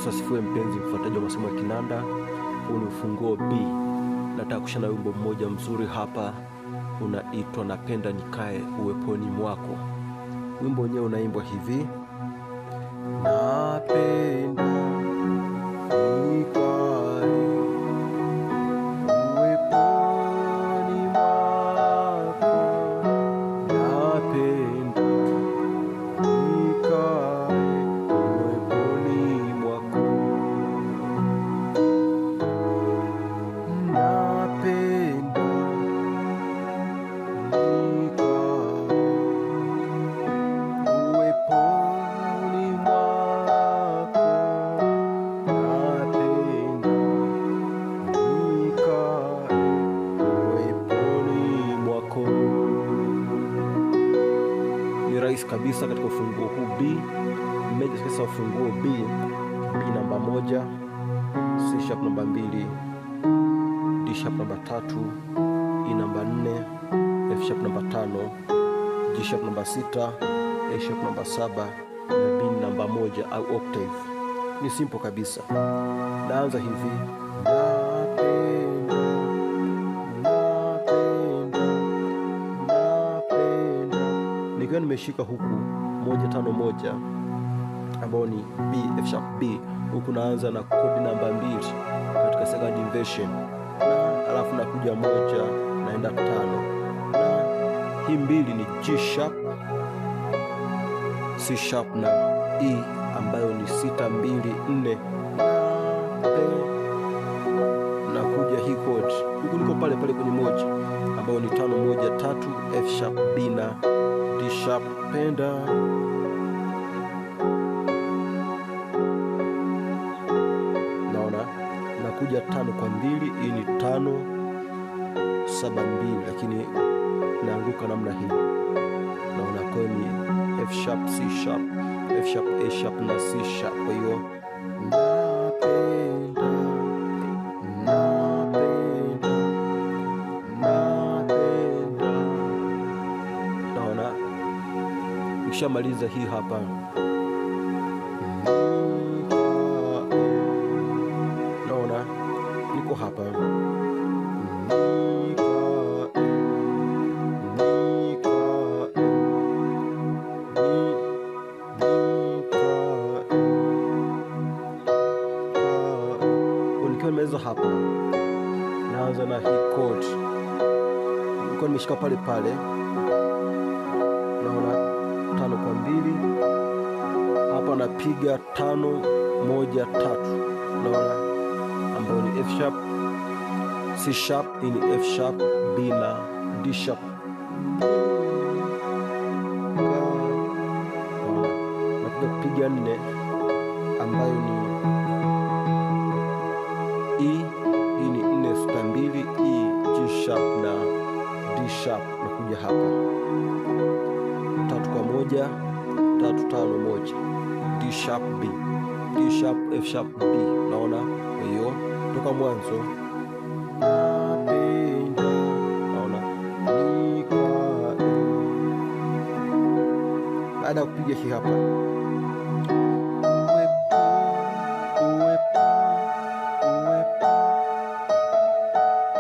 Yesu asifiwe. Mpenzi mfuataji wa masomo ya kinanda, huu ni ufunguo B. Nataka kushana wimbo mmoja mzuri hapa, unaitwa Napenda Nikae Uweponi Mwako. Wimbo wenyewe unaimbwa hivi: napenda nikae uweponi mwako, napenda nikae uweponi mwako, napenda kabisa katika ufunguo huu B. Meja sasa ufunguo B, B namba 1, C sharp namba 2, D sharp namba 3, E namba 4, F sharp namba 5, G sharp namba 6, A sharp namba 7 na B namba 1 au octave. Ni simple kabisa. Naanza hivi: nikiwa nimeshika huku 151 ambao ni B, F sharp B, huku naanza na kodi namba 2 katika second inversion, na alafu nakuja 1 naenda 5, na hii 2 ni G sharp, C sharp na E ambayo ni 6 2 4, na kuja hii kodi huku niko pale pale kwenye 1 ambayo ni 5 1 3, F sharp B na D sharp. Penda naona nakuja 5 kwa 2, hii ni 5 7 2, lakini naanguka namna hii. Naona kwa ni F sharp C sharp, F sharp A sharp na C sharp. Kwa hiyo nikishamaliza hii hapa, naona niko hapa, nikiwa nimeweza hapa, naanza na hii chord, niko nimeshika pale pale, naona 5 kwa 2 hapa, napiga 5 1 3, naona ambayo ni F sharp C sharp, hii ni F sharp B na D sharp. Nakuja kupiga 4 ambayo ni E, hii ni 4 6 2, E G sharp na D sharp. Nakuja hapa 3 kwa 1 3 5 1, D sharp B, D sharp F sharp B. Naona kwa hiyo toka mwanzo, naona baada ya kupiga hii hapa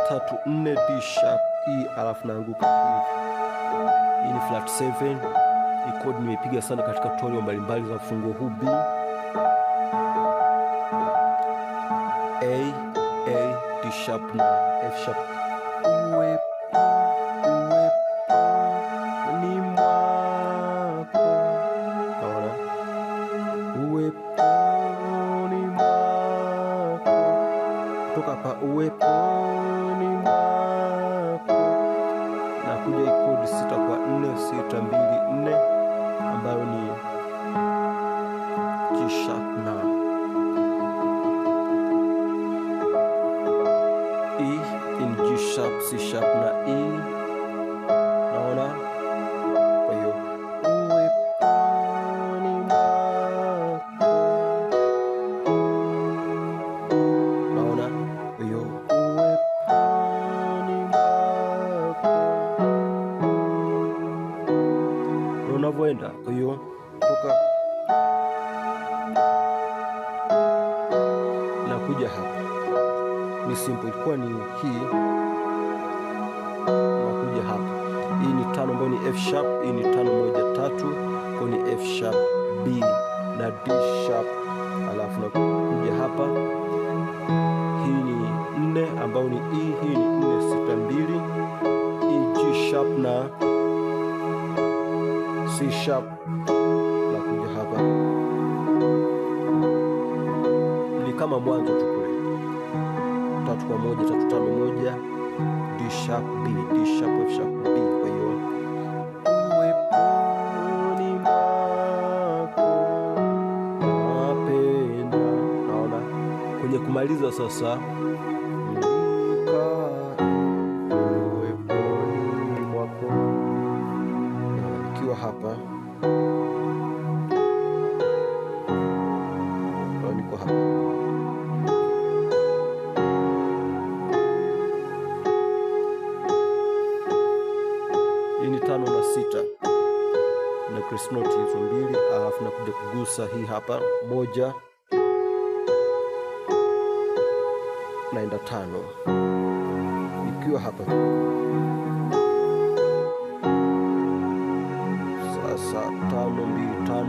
3 4 D sharp E, alafu naanguka hivi. Hii ni flat 7. Hii chord nimeipiga sana katika tutorial mbalimbali za ufunguo huu B. A D sharp na F sharp. Uweponi mwako, naona uweponi mwako, kutoka hapa uweponi mwako, na kuja hii chord 6 kwa 4 6 2 4 ambayo ni G sharp na E, in G sharp C sharp na E. Naona kwa hiyo uweponi mwako, naona kwa hiyo uweponi mwako, unavyoenda. Kwa hiyo toka nakuja hapa, ni simple, ilikuwa ni hii, nakuja hapa, hii ni tano ambayo ni F sharp, hii ni 5 1 3, kwa ni F sharp B na D sharp, alafu nakuja hapa, hii ni 4 ambayo ni E, hii ni 4 6 2, hii G sharp na C sharp, nakuja hapa, ni kama mwanzo tu kule, 3 kwa 1 3 5 1, D sharp B, D sharp F sharp B. Kwa hiyo uweponi mwako napenda, naona kwenye kumaliza sasa, uweponi mwako, nikiwa hapa, niko hapa, hii ni 5 na 6 na crest note hizo mbili, alafu nakuja kugusa hii hapa 1 naenda 5, nikiwa hapa sasa 5 2 5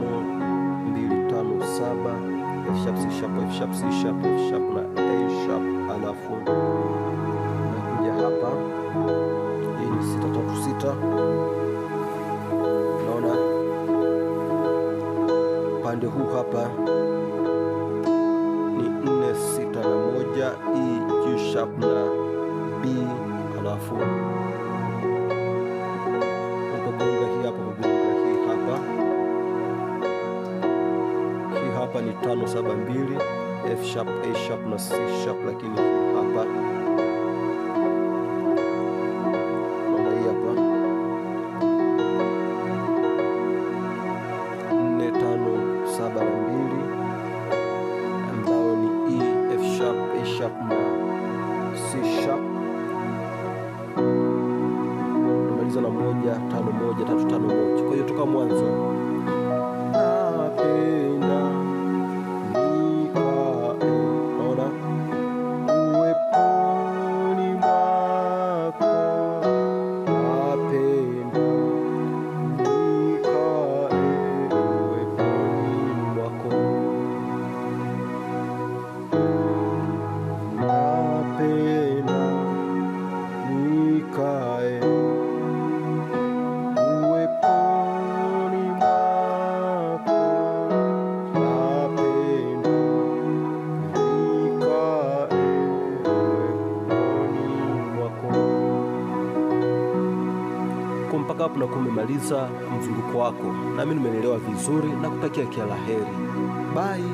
2 5 7, F sharp C sharp F sharp C sharp F sharp na A sharp, alafu nakuja hapa, hii ni 6 3 6, naona upande huu hapa ni 4 6 na 1, E G sharp na B, alafu ukagonga hii hapa, ukagonga hii hapa, hii hapa ni 5 7 2, F sharp A sharp na C sharp, lakini hapa naona hii hapa 4 5 7 2, ambao ni E F sharp A sharp na C sharp, namaliza na 1 5 1 3 5 1. Kwa hiyo toka mwanzo, napenda nikae, naona uweponi mwako, napenda nikae uweponi mwako, napenda nikae uweponi mwako, napenda nikae uweponi mwako. Kwa mpaka hapo na kumemaliza mzunguko wako, nami nimeelewa vizuri na kutakia kila la heri. Bye.